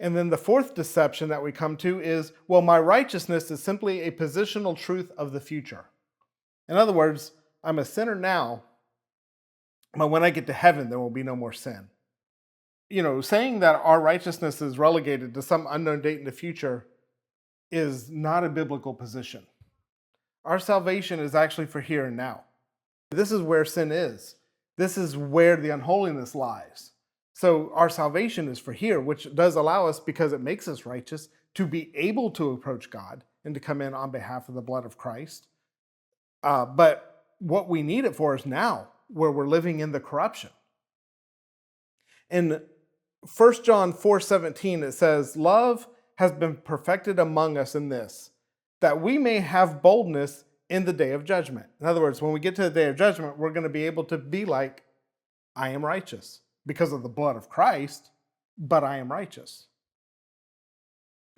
And then the fourth deception that we come to is, well, my righteousness is simply a positional truth of the future. In other words, I'm a sinner now, but when I get to heaven, there will be no more sin. Saying that our righteousness is relegated to some unknown date in the future is not a biblical position. Our salvation is actually for here and now. This is where sin is. This is where the unholiness lies. So our salvation is for here, which does allow us, because it makes us righteous, to be able to approach God and to come in on behalf of the blood of Christ. But what we need it for is now, where we're living in the corruption. In 1 John 4:17, it says, love has been perfected among us in this, that we may have boldness in the day of judgment. In other words, when we get to the day of judgment, we're going to be able to be like, I am righteous because of the blood of Christ, but I am righteous.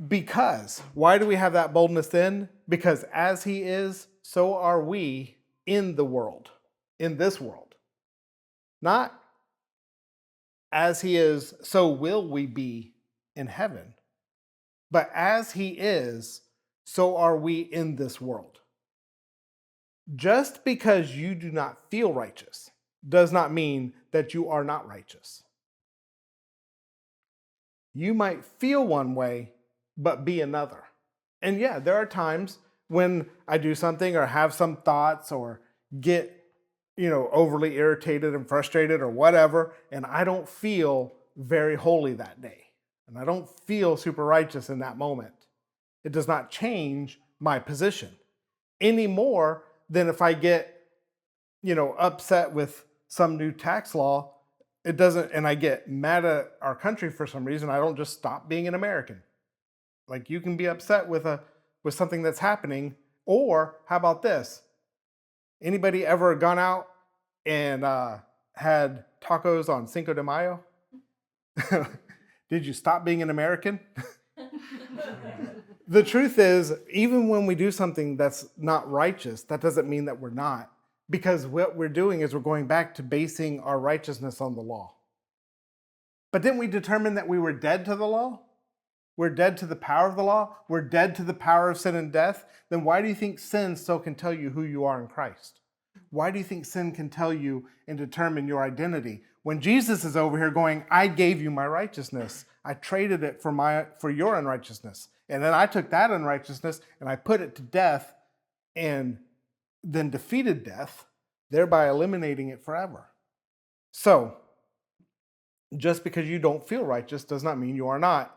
Because, why do we have that boldness then? Because as he is, so are we in the world, in this world. Not as he is, so will we be in heaven. But as he is, so are we in this world. Just because you do not feel righteous does not mean that you are not righteous. You might feel one way, but be another. And yeah, there are times when I do something or have some thoughts or get, overly irritated and frustrated or whatever, and I don't feel very holy that day. And I don't feel super righteous in that moment. It does not change my position any more than if I get, upset with some new tax law. It doesn't, and I get mad at our country for some reason. I don't just stop being an American. Like, you can be upset with something that's happening. Or how about this? Anybody ever gone out and had tacos on Cinco de Mayo? Did you stop being an American? The truth is, even when we do something that's not righteous, that doesn't mean that we're not. Because what we're doing is we're going back to basing our righteousness on the law. But didn't we determine that we were dead to the law? We're dead to the power of the law. We're dead to the power of sin and death. Then why do you think sin still can tell you who you are in Christ? Why do you think sin can tell you and determine your identity? When Jesus is over here going, I gave you my righteousness. I traded it for your unrighteousness. And then I took that unrighteousness and I put it to death and then defeated death, thereby eliminating it forever. So, just because you don't feel righteous does not mean you are not.